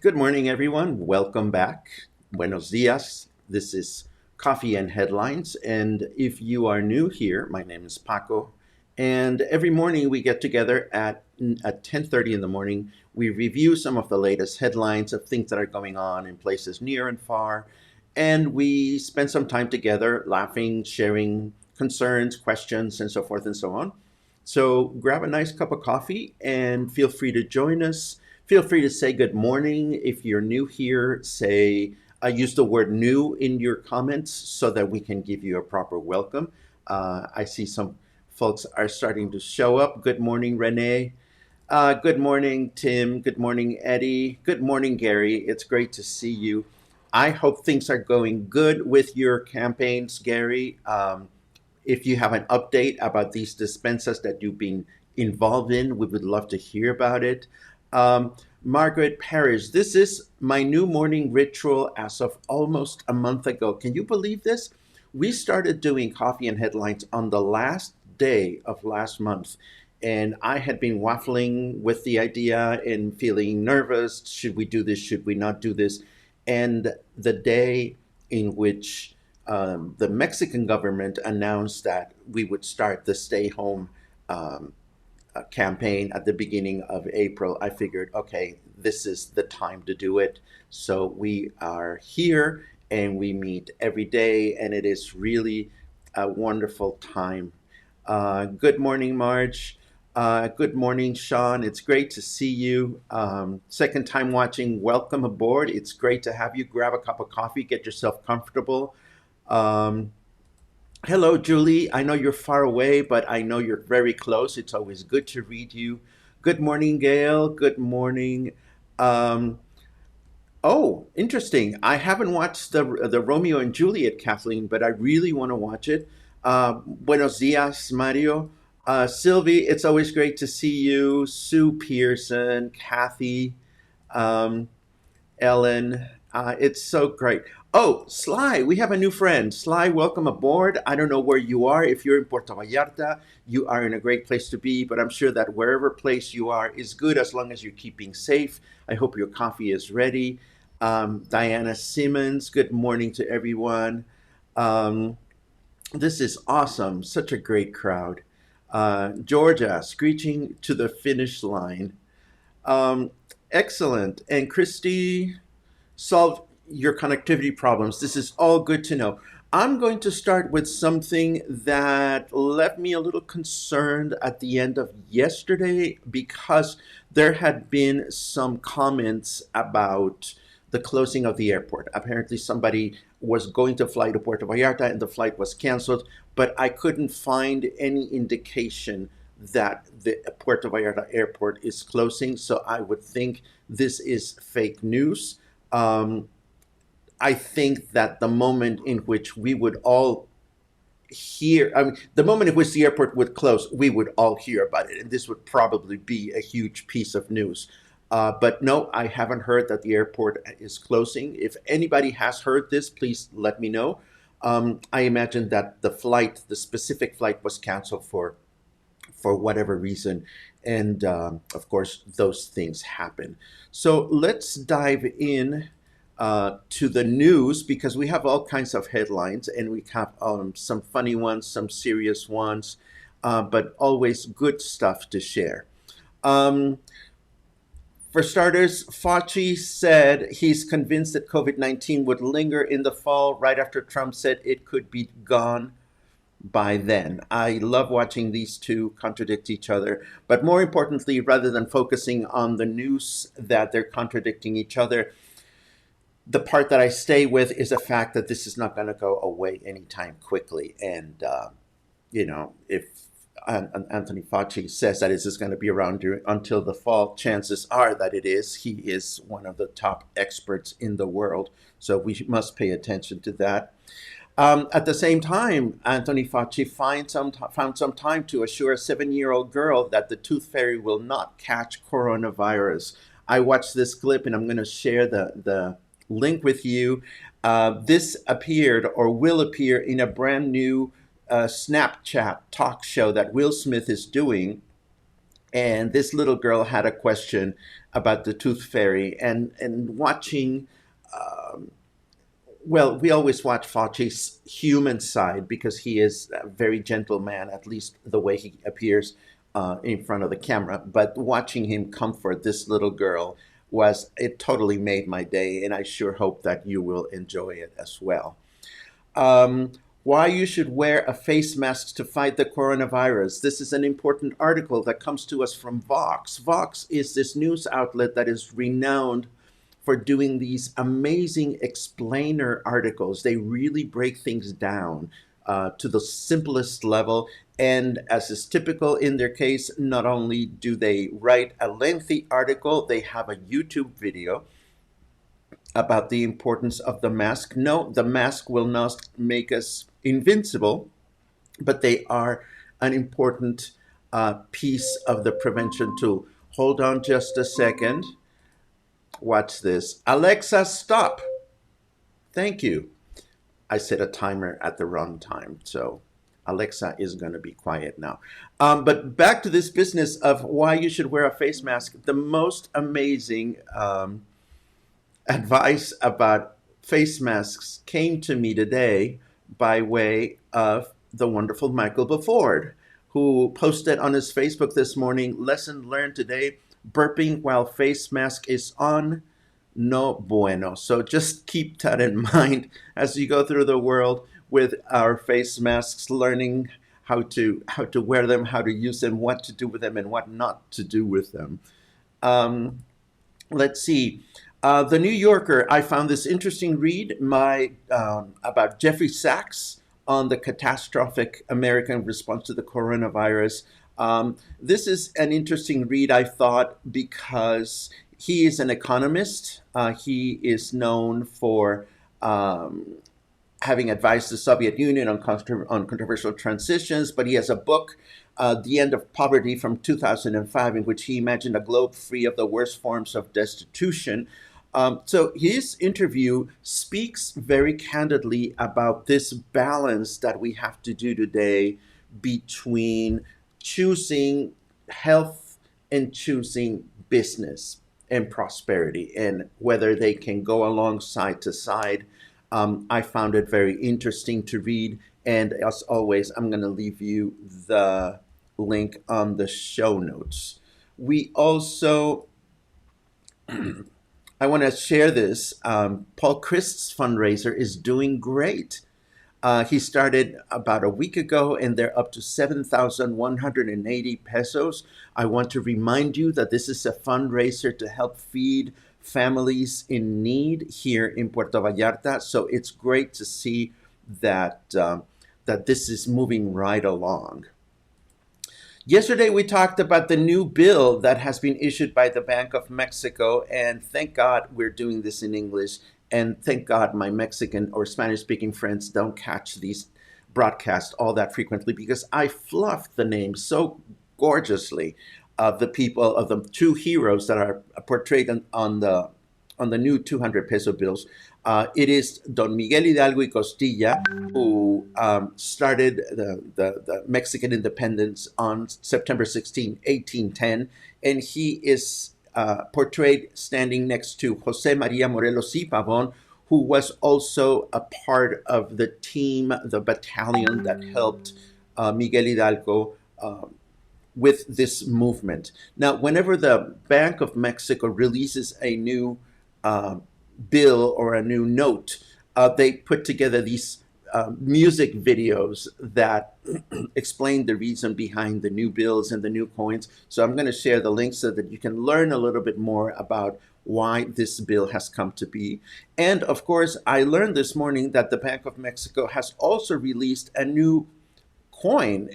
Good morning, everyone. Welcome back. Buenos dias. This is Coffee and Headlines. And if you are new here, my name is Paco. And every morning we get together at 10:30 in the morning. We review some of the latest headlines of things that are going on in places near and far. And we spend some time together laughing, sharing concerns, questions, and so forth and so on. So grab a nice cup of coffee and feel free to join us. Feel free to say good morning. If you're new here, say, use the word new in your comments so that we can give you a proper welcome. I see some folks are starting to show up. Good morning, Renee. Good morning, Tim. Good morning, Eddie. Good morning, Gary. It's great to see you. I hope things are going good with your campaigns, Gary. If you have an update about these dispensas that you've been involved in, we would love to hear about it. Um, Margaret Parrish, this is my new morning ritual as of almost a month ago. Can you believe this? We started doing coffee and headlines on the last day of last month. And I had been waffling with the idea and feeling nervous. Should we do this? Should we not do this? And the day in which the Mexican government announced that we would start the stay home um, campaign at the beginning of April, I figured, okay, this is the time to do it. So we are here and we meet every day, and it is really a wonderful time. Good morning, Marge. Good morning, Sean. It's great to see you. Second time watching, welcome aboard. It's great to have you. Grab a cup of coffee, get yourself comfortable. Um, Hello, Julie. I know you're far away, but I know you're very close. It's always good to read you. Good morning, Gail. Good morning. Um, oh, interesting. I haven't watched the Romeo and Juliet, Kathleen, but I really want to watch it. Buenos dias, Mario. Sylvie, it's always great to see you. Sue Pearson, Kathy. Um, Ellen. It's so great. Oh, Sly, we have a new friend. Sly, welcome aboard. I don't know where you are. If you're in Puerto Vallarta, you are in a great place to be, but I'm sure that wherever place you are is good as long as you're keeping safe. I hope your coffee is ready. Diana Simmons, good morning to everyone. Um, this is awesome. Such a great crowd. Georgia, screeching to the finish line. Um, Excellent. And Christy, solve your connectivity problems. This is all good to know. I'm going to start with something that left me a little concerned at the end of yesterday because there had been some comments about the closing of the airport. Apparently, somebody was going to fly to Puerto Vallarta and the flight was canceled, but I couldn't find any indication that the Puerto Vallarta airport is closing. So I would think this is fake news. Um, I think that the moment in which we would all hear, I mean, the moment in which the airport would close, we would all hear about it. And this would probably be a huge piece of news. But no, I haven't heard that the airport is closing. If anybody has heard this, please let me know. I imagine that the specific flight was canceled for whatever reason. And of course, those things happen. So let's dive in to the news because we have all kinds of headlines and we have some funny ones, some serious ones, but always good stuff to share. Um, for starters, Fauci said he's convinced that COVID 19 would linger in the fall right after Trump said it could be gone by then. I love watching these two contradict each other. But more importantly, rather than focusing on the news that they're contradicting each other, the part that I stay with is the fact that this is not going to go away anytime quickly. And, if Anthony Fauci says that this is going to be around until the fall, chances are that it is. He is one of the top experts in the world. So we must pay attention to that. At the same time, Anthony Fauci found some time to assure a 7-year-old girl that the tooth fairy will not catch coronavirus. I watched this clip and I'm going to share the link with you. This appeared or will appear in a brand new Snapchat talk show that Will Smith is doing. And this little girl had a question about the tooth fairy, and watching. Well, we always watch Fauci's human side because he is a very gentle man, at least the way he appears in front of the camera. But watching him comfort this little girl it totally made my day, and I sure hope that you will enjoy it as well. Um, why you should wear a face mask to fight the coronavirus. This is an important article that comes to us from Vox. Vox is this news outlet that is renowned for doing these amazing explainer articles. They really break things down to the simplest level. And as is typical in their case, not only do they write a lengthy article, they have a YouTube video about the importance of the mask. No, the mask will not make us invincible, but they are an important piece of the prevention tool. Hold on just a second. Watch this. Alexa, stop. Thank you. I set a timer at the wrong time, so Alexa is going to be quiet now. But back to this business of why you should wear a face mask. The most amazing advice about face masks came to me today by way of the wonderful Michael Beford, who posted on his Facebook this morning, lesson learned today, burping while face mask is on, no bueno. So just keep that in mind as you go through the world with our face masks, learning how to wear them, how to use them, what to do with them, and what not to do with them. Let's see. The New Yorker, I found this interesting read about Jeffrey Sachs on the catastrophic American response to the coronavirus. This is an interesting read, I thought, because he is an economist. He is known for having advised the Soviet Union on controversial transitions, but he has a book, The End of Poverty from 2005, in which he imagined a globe free of the worst forms of destitution. So his interview speaks very candidly about this balance that we have to do today between choosing health and choosing business and prosperity, and whether they can go along side to side. I found it very interesting to read. And as always, I'm going to leave you the link on the show notes. We also, I want to share this. Paul Crist's fundraiser is doing great. He started about a week ago, and they're up to 7,180 pesos. I want to remind you that this is a fundraiser to help feed families in need here in Puerto Vallarta. So it's great to see that that this is moving right along. Yesterday, we talked about the new bill that has been issued by the Bank of Mexico, and thank God we're doing this in English. And thank God my Mexican or Spanish speaking friends don't catch these broadcasts all that frequently, because I fluffed the names so gorgeously of the people, of the two heroes that are portrayed on the new 200 peso bills. It is Don Miguel Hidalgo y Costilla, who started the Mexican independence on September 16, 1810, and he is portrayed standing next to Jose Maria Morelos y Pavon, who was also a part of the team, the battalion that helped Miguel Hidalgo with this movement. Now, whenever the Bank of Mexico releases a new bill or a new note, they put together these music videos that explain the reason behind the new bills and the new coins. So I'm going to share the link so that you can learn a little bit more about why this bill has come to be. And of course, I learned this morning that the Bank of Mexico has also released a new coin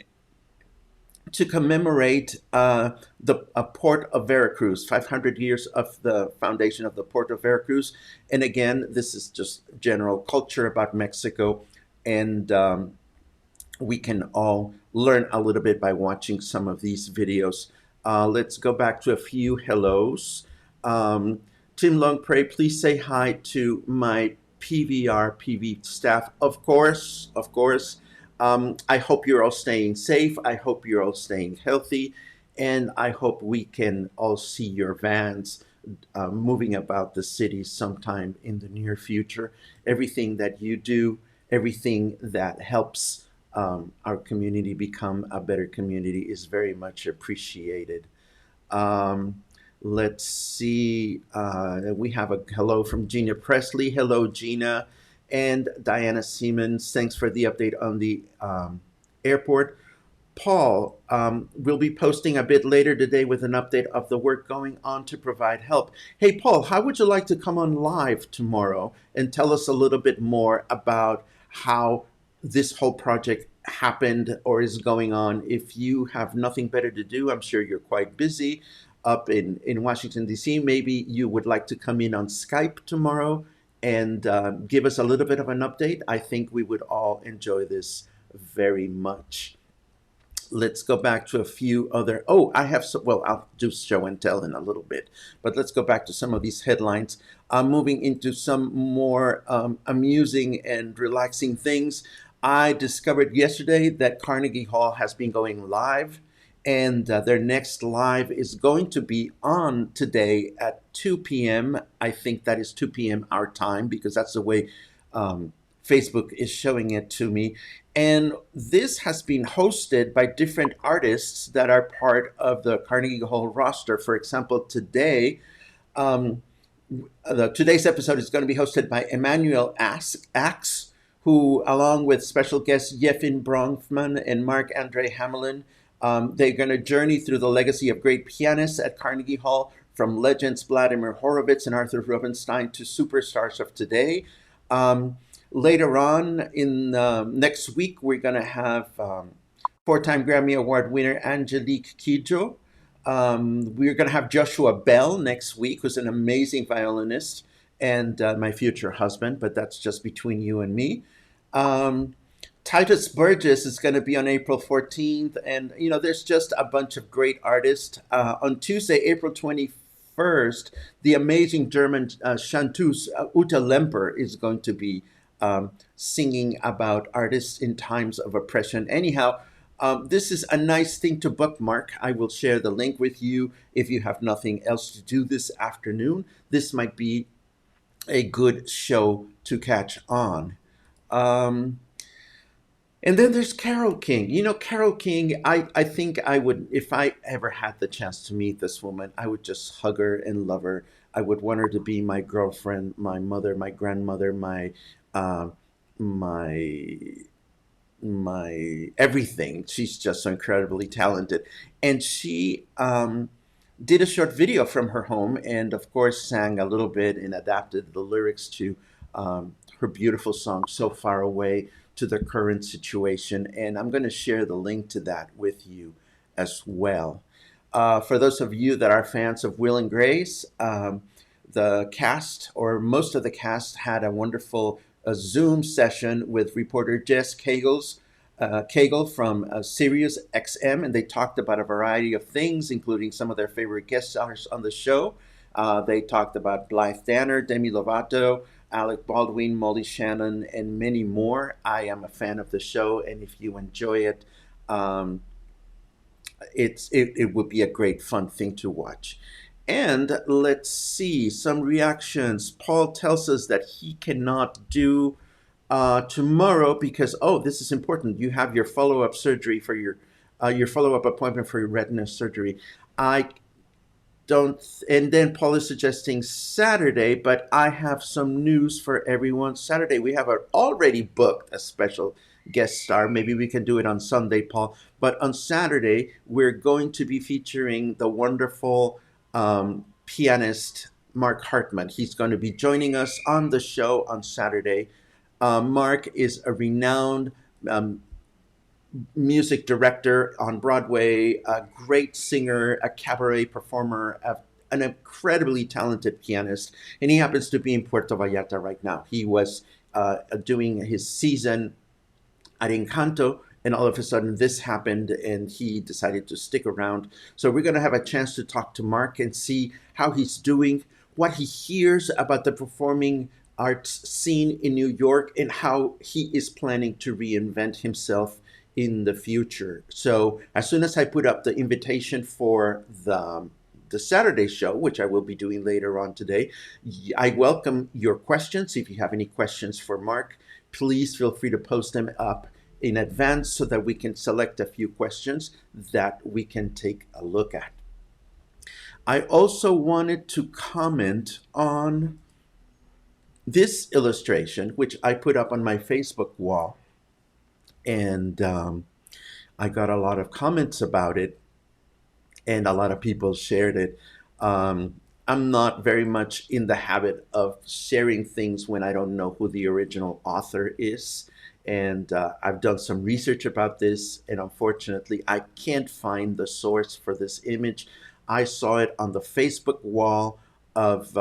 to commemorate the port of Veracruz, 500 years of the foundation of the port of Veracruz. And again, this is just general culture about Mexico, and we can all learn a little bit by watching some of these videos. Let's go back to a few hellos. Tim Longpre, please say hi to my PVR PV staff. Of course, of course. I hope you're all staying safe. I hope you're all staying healthy. And I hope we can all see your vans moving about the city sometime in the near future. Everything that you do, everything that helps our community become a better community is very much appreciated. Um, let's see. We have a hello from Gina Presley. Hello, Gina. And Diana Siemens. Thanks for the update on the airport. Paul will be posting a bit later today with an update of the work going on to provide help. Hey, Paul, how would you like to come on live tomorrow and tell us a little bit more about how this whole project happened or is going on? If you have nothing better to do, I'm sure you're quite busy up in Washington, D.C. Maybe you would like to come in on Skype tomorrow and give us a little bit of an update. I think we would all enjoy this very much. Let's go back to a few other. Oh, I have some. Well, I'll do show and tell in a little bit, but let's go back to some of these headlines. I'm moving into some more amusing and relaxing things. I discovered yesterday that Carnegie Hall has been going live, and their next live is going to be on today at 2 p.m. I think that is 2 p.m. our time because that's the way Facebook is showing it to me. And this has been hosted by different artists that are part of the Carnegie Hall roster. For example, um, today's episode is going to be hosted by Emmanuel Axe, who, along with special guests Yefim Bronfman and Mark Andre Hamelin, they're going to journey through the legacy of great pianists at Carnegie Hall, from legends Vladimir Horowitz and Arthur Rubinstein to superstars of today. Later on in next week, we're going to have four-time Grammy Award winner Angelique Kidjo. We're going to have Joshua Bell next week, who's an amazing violinist and my future husband, but that's just between you and me. Um, Titus Burgess is going to be on April 14th, and there's just a bunch of great artists. On Tuesday, April 21st, the amazing German chanteuse Uta Lemper is going to be singing about artists in times of oppression. Anyhow, this is a nice thing to bookmark. I will share the link with you if you have nothing else to do this afternoon. This might be a good show to catch on. Um, and then there's Carole King. Carole King, I think I would, if I ever had the chance to meet this woman, I would just hug her and love her. I would want her to be my girlfriend, my mother, my grandmother, uh, my my everything. She's just so incredibly talented. And she did a short video from her home and, of course, sang a little bit and adapted the lyrics to her beautiful song, So Far Away, to the current situation. And I'm going to share the link to that with you as well. For those of you that are fans of Will and Grace, the cast, or most of the cast, had a wonderful Zoom session with reporter Jess Cagle from Sirius XM, and they talked about a variety of things, including some of their favorite guest stars on the show. They talked about Blythe Danner, Demi Lovato, Alec Baldwin, Molly Shannon, and many more. I am a fan of the show, and if you enjoy it, um, it would be a great fun thing to watch. And let's see some reactions. Paul tells us that he cannot do tomorrow because, oh, this is important. You have your follow-up surgery for your follow-up appointment for your retina surgery. I don't, and then Paul is suggesting Saturday, but I have some news for everyone. Saturday, we have already booked a special guest star. Maybe we can do it on Sunday, Paul. But on Saturday, we're going to be featuring the wonderful pianist Mark Hartman. He's going to be joining us on the show on Saturday. Mark is a renowned music director on Broadway, a great singer, a cabaret performer, an incredibly talented pianist, and he happens to be in Puerto Vallarta right now. He was doing his season at Encanto, and all of a sudden this happened, and he decided to stick around. So we're going to have a chance to talk to Mark and see how he's doing, what he hears about the performing arts scene in New York, and how he is planning to reinvent himself in the future. So as soon as I put up the invitation for the Saturday show, which I will be doing later on today, I welcome your questions. If you have any questions for Mark, please feel free to post them up in advance so that we can select a few questions that we can take a look at. I also wanted to comment on this illustration, which I put up on my Facebook wall, and I got a lot of comments about it, and a lot of people shared it. I'm not very much in the habit of sharing things when I don't know who the original author is. And I've done some research about this, and unfortunately, I can't find the source for this image. I saw it on the Facebook wall of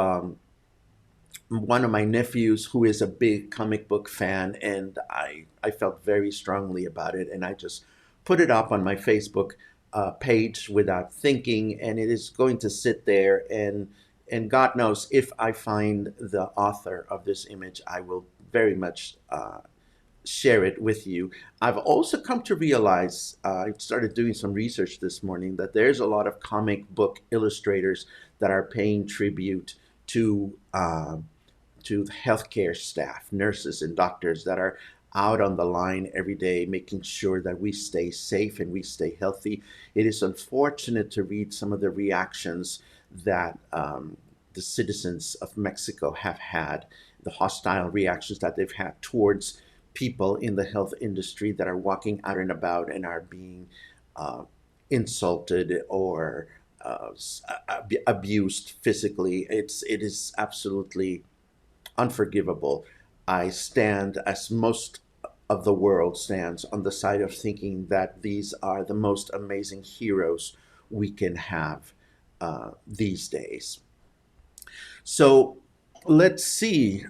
one of my nephews who is a big comic book fan, and I felt very strongly about it, and I just put it up on my Facebook page without thinking, and it is going to sit there, and God knows if I find the author of this image, I will very much share it with you. I've also come to realize, I started doing some research this morning, that there's a lot of comic book illustrators that are paying tribute to healthcare staff, nurses and doctors that are out on the line every day, making sure that we stay safe and we stay healthy. It is unfortunate to read some of the reactions that the citizens of Mexico have had, the hostile reactions that they've had towards people in the health industry that are walking out and about and are being insulted or abused physically. It is absolutely unforgivable. I stand, as most of the world stands, on the side of thinking that these are the most amazing heroes we can have these days. So let's see.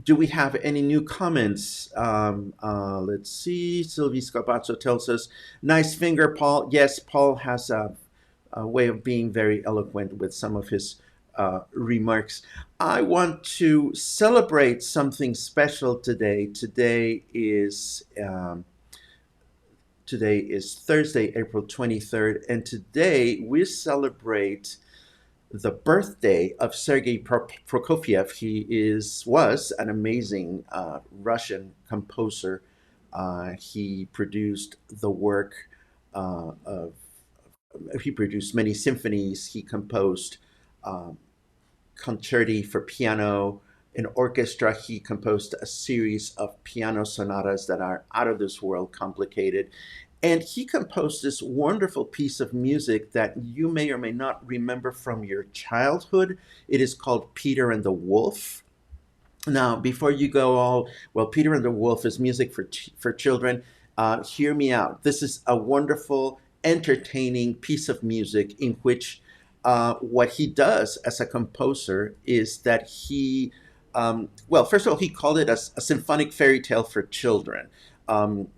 Do we have any new comments? Let's see. Sylvie Scapazzo tells us, nice finger, Paul. Yes, Paul has a way of being very eloquent with some of his remarks. I want to celebrate something special today. Today is Thursday, April 23rd, and today we celebrate the birthday of Sergei Prokofiev. He was an amazing Russian composer. He produced the work he produced many symphonies. He composed concerti for piano and orchestra. He composed a series of piano sonatas that are out of this world complicated. And he composed this wonderful piece of music that you may or may not remember from your childhood. It is called Peter and the Wolf. Now, before you go all, well, Peter and the Wolf is music for children. Hear me out. This is a wonderful, entertaining piece of music in which what he does as a composer is that he, well, first of all, he called it a symphonic fairy tale for children.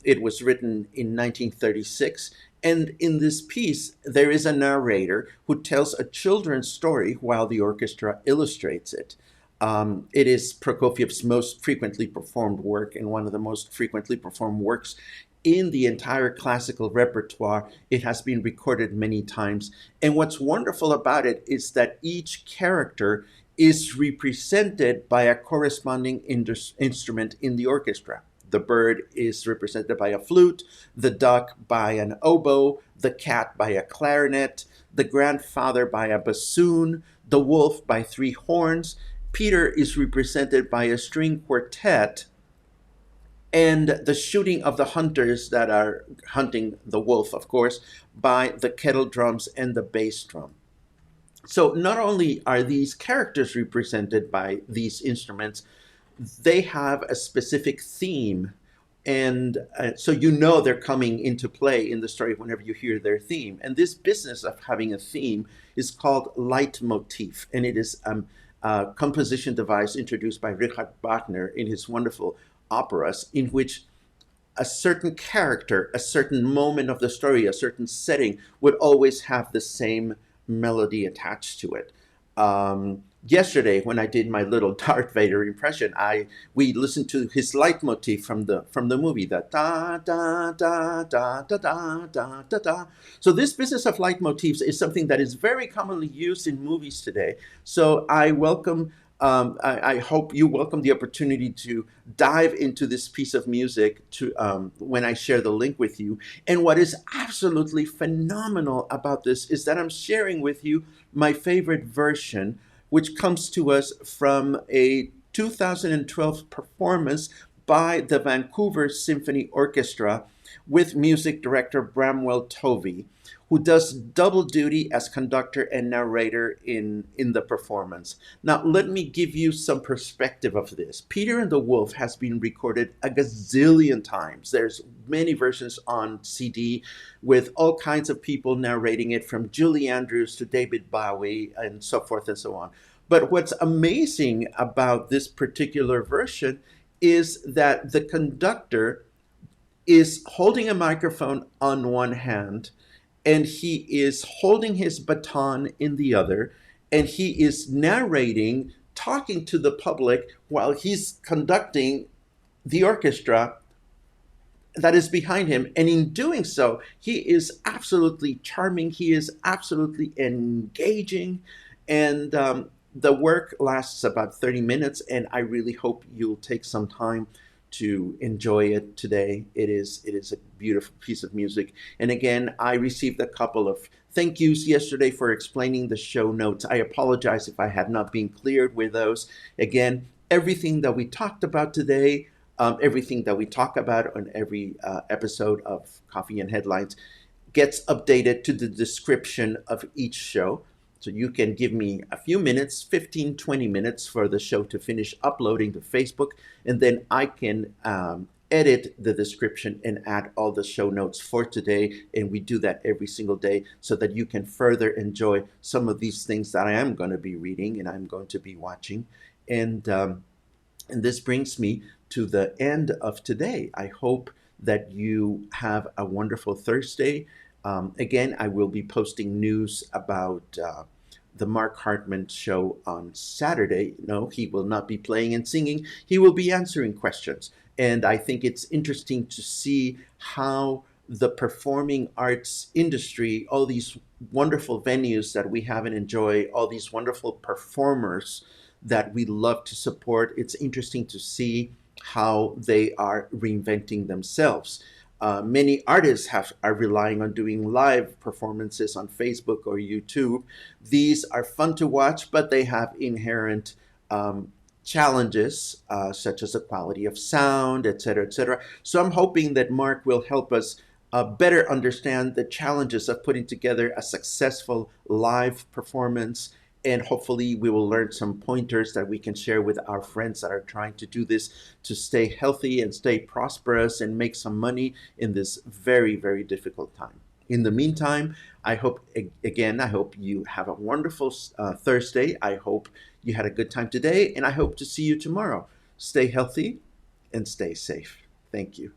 It was written in 1936. And in this piece, there is a narrator who tells a children's story while the orchestra illustrates it. It is Prokofiev's most frequently performed work and one of the most frequently performed works in the entire classical repertoire. It has been recorded many times. And what's wonderful about it is that each character is represented by a corresponding instrument in the orchestra. The bird is represented by a flute, the duck by an oboe, the cat by a clarinet, the grandfather by a bassoon, the wolf by 3 horns. Peter is represented by a string quartet, and the shooting of the hunters that are hunting the wolf, of course, by the kettle drums and the bass drum. So not only are these characters represented by these instruments, they have a specific theme. And so you know they're coming into play in the story whenever you hear their theme. And this business of having a theme is called leitmotif. And it is a composition device introduced by Richard Wagner in his wonderful operas, in which a certain character, a certain moment of the story, a certain setting would always have the same melody attached to it. Yesterday, when I did my little Darth Vader impression, we listened to his leitmotif from the movie, the da da da da da da da da da. So this business of leitmotifs is something that is very commonly used in movies today. So I hope you welcome the opportunity to dive into this piece of music when I share the link with you. And what is absolutely phenomenal about this is that I'm sharing with you my favorite version, which comes to us from a 2012 performance by the Vancouver Symphony Orchestra with music director Bramwell Tovey, who does double duty as conductor and narrator in the performance. Now, let me give you some perspective of this. Peter and the Wolf has been recorded a gazillion times. There's many versions on CD with all kinds of people narrating it, from Julie Andrews to David Bowie and so forth and so on. But what's amazing about this particular version is that the conductor is holding a microphone on one hand, and he is holding his baton in the other, and he is narrating, talking to the public while he's conducting the orchestra that is behind him. And in doing so, he is absolutely charming. He is absolutely engaging. And the work lasts about 30 minutes, and I really hope you'll take some time to enjoy it today. It is a beautiful piece of music. And again, I received a couple of thank yous yesterday for explaining the show notes. I apologize if I had not been cleared with those. Again, everything that we talked about today, everything that we talk about on every episode of Coffee and Headlines gets updated to the description of each show. So you can give me a few minutes, 15, 20 minutes for the show to finish uploading to Facebook, and then I can edit the description and add all the show notes for today. And we do that every single day so that you can further enjoy some of these things that I am going to be reading and I'm going to be watching. And this brings me to the end of today. I hope that you have a wonderful Thursday. Again, I will be posting news about the Mark Hartman show on Saturday. No, he will not be playing and singing. He will be answering questions. And I think it's interesting to see how the performing arts industry, all these wonderful venues that we have and enjoy, all these wonderful performers that we love to support, it's interesting to see how they are reinventing themselves. Many artists are relying on doing live performances on Facebook or YouTube. These are fun to watch, but they have inherent challenges, such as the quality of sound, et cetera, et cetera. So I'm hoping that Mark will help us better understand the challenges of putting together a successful live performance. And hopefully we will learn some pointers that we can share with our friends that are trying to do this to stay healthy and stay prosperous and make some money in this very, very difficult time. In the meantime, I hope you have a wonderful Thursday. I hope you had a good time today, and I hope to see you tomorrow. Stay healthy and stay safe. Thank you.